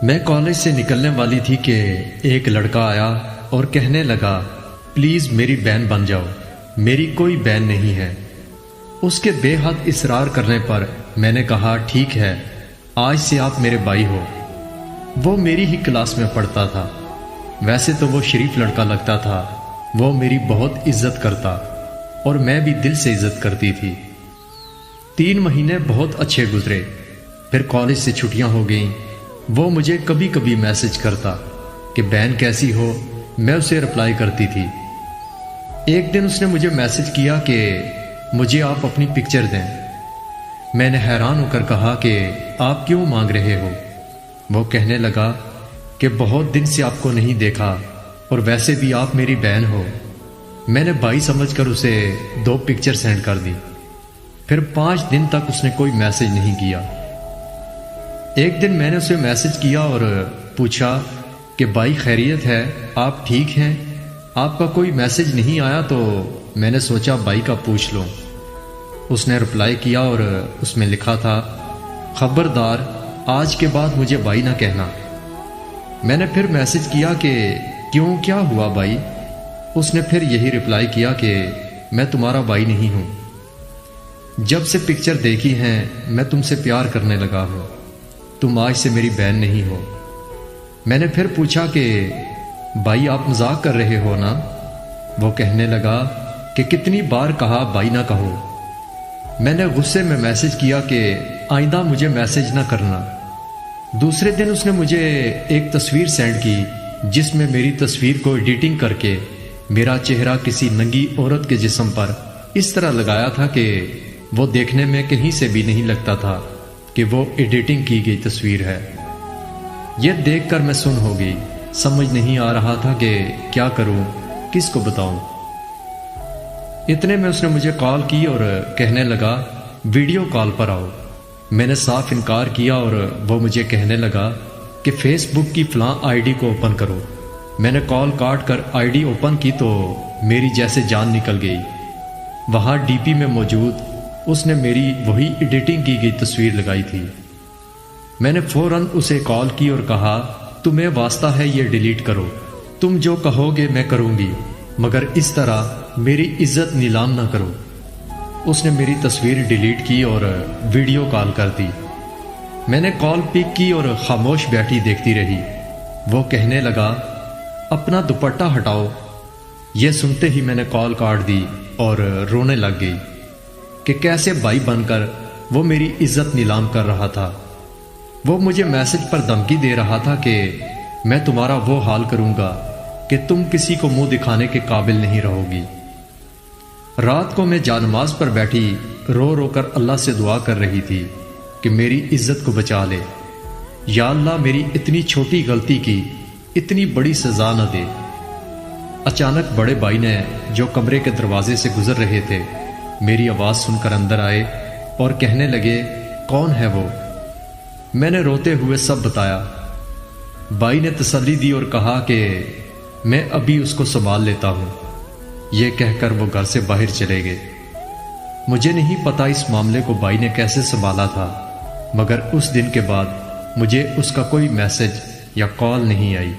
میں کالج سے نکلنے والی تھی کہ ایک لڑکا آیا اور کہنے لگا پلیز میری بہن بن جاؤ، میری کوئی بہن نہیں ہے۔ اس کے بے حد اصرار کرنے پر میں نے کہا ٹھیک ہے، آج سے آپ میرے بھائی ہو۔ وہ میری ہی کلاس میں پڑھتا تھا، ویسے تو وہ شریف لڑکا لگتا تھا، وہ میری بہت عزت کرتا اور میں بھی دل سے عزت کرتی تھی۔ 3 مہینے بہت اچھے گزرے، پھر کالج سے چھٹیاں ہو گئیں۔ وہ مجھے کبھی کبھی میسج کرتا کہ بہن کیسی ہو، میں اسے رپلائی کرتی تھی۔ ایک دن اس نے مجھے میسج کیا کہ مجھے آپ اپنی پکچر دیں۔ میں نے حیران ہو کر کہا کہ آپ کیوں مانگ رہے ہو؟ وہ کہنے لگا کہ بہت دن سے آپ کو نہیں دیکھا اور ویسے بھی آپ میری بہن ہو۔ میں نے بھائی سمجھ کر اسے 2 پکچر سینڈ کر دی۔ پھر 5 دن تک اس نے کوئی میسج نہیں کیا۔ ایک دن میں نے اسے میسج کیا اور پوچھا کہ بھائی خیریت ہے، آپ ٹھیک ہیں؟ آپ کا کوئی میسج نہیں آیا تو میں نے سوچا بھائی کا پوچھ لوں۔ اس نے رپلائی کیا اور اس میں لکھا تھا خبردار آج کے بعد مجھے بھائی نہ کہنا۔ میں نے پھر میسج کیا کہ کیوں، کیا ہوا بھائی؟ اس نے پھر یہی رپلائی کیا کہ میں تمہارا بھائی نہیں ہوں، جب سے پکچر دیکھی ہیں میں تم سے پیار کرنے لگا ہوں، تم آج سے میری بہن نہیں ہو۔ میں نے پھر پوچھا کہ بھائی آپ مذاق کر رہے ہو نا؟ وہ کہنے لگا کہ کتنی بار کہا بھائی نہ کہو۔ میں نے غصے میں میسج کیا کہ آئندہ مجھے میسج نہ کرنا۔ دوسرے دن اس نے مجھے ایک تصویر سینڈ کی جس میں میری تصویر کو ایڈیٹنگ کر کے میرا چہرہ کسی ننگی عورت کے جسم پر اس طرح لگایا تھا کہ وہ دیکھنے میں کہیں سے بھی نہیں لگتا تھا کہ وہ ایڈیٹنگ کی گئی تصویر ہے۔ یہ دیکھ کر میں سن ہو گئی، سمجھ نہیں آ رہا تھا کہ کیا کروں، کس کو بتاؤں۔ اتنے میں اس نے مجھے کال کی اور کہنے لگا ویڈیو کال پر آؤ۔ میں نے صاف انکار کیا اور وہ مجھے کہنے لگا کہ فیس بک کی فلاں آئی ڈی کو اوپن کرو۔ میں نے کال کاٹ کر آئی ڈی اوپن کی تو میری جیسے جان نکل گئی۔ وہاں ڈی پی میں موجود اس نے میری وہی ایڈیٹنگ کی گئی تصویر لگائی تھی۔ میں نے فوراً اسے کال کی اور کہا تمہیں واسطہ ہے یہ ڈیلیٹ کرو، تم جو کہو گے میں کروں گی، مگر اس طرح میری عزت نیلام نہ کرو۔ اس نے میری تصویر ڈیلیٹ کی اور ویڈیو کال کر دی۔ میں نے کال پک کی اور خاموش بیٹھی دیکھتی رہی۔ وہ کہنے لگا اپنا دوپٹہ ہٹاؤ۔ یہ سنتے ہی میں نے کال کاٹ دی اور رونے لگ گئی کہ کیسے بھائی بن کر وہ میری عزت نیلام کر رہا تھا۔ وہ مجھے میسج پر دھمکی دے رہا تھا کہ میں تمہارا وہ حال کروں گا کہ تم کسی کو منہ دکھانے کے قابل نہیں رہو گی۔ رات کو میں جانماز پر بیٹھی رو رو کر اللہ سے دعا کر رہی تھی کہ میری عزت کو بچا لے۔ یا اللہ میری اتنی چھوٹی غلطی کی اتنی بڑی سزا نہ دے۔ اچانک بڑے بھائی نے جو کمرے کے دروازے سے گزر رہے تھے میری آواز سن کر اندر آئے اور کہنے لگے کون ہے وہ؟ میں نے روتے ہوئے سب بتایا۔ بھائی نے تسلی دی اور کہا کہ میں ابھی اس کو سنبھال لیتا ہوں۔ یہ کہہ کر وہ گھر سے باہر چلے گئے۔ مجھے نہیں پتا اس معاملے کو بھائی نے کیسے سنبھالا تھا، مگر اس دن کے بعد مجھے اس کا کوئی میسج یا کال نہیں آئی۔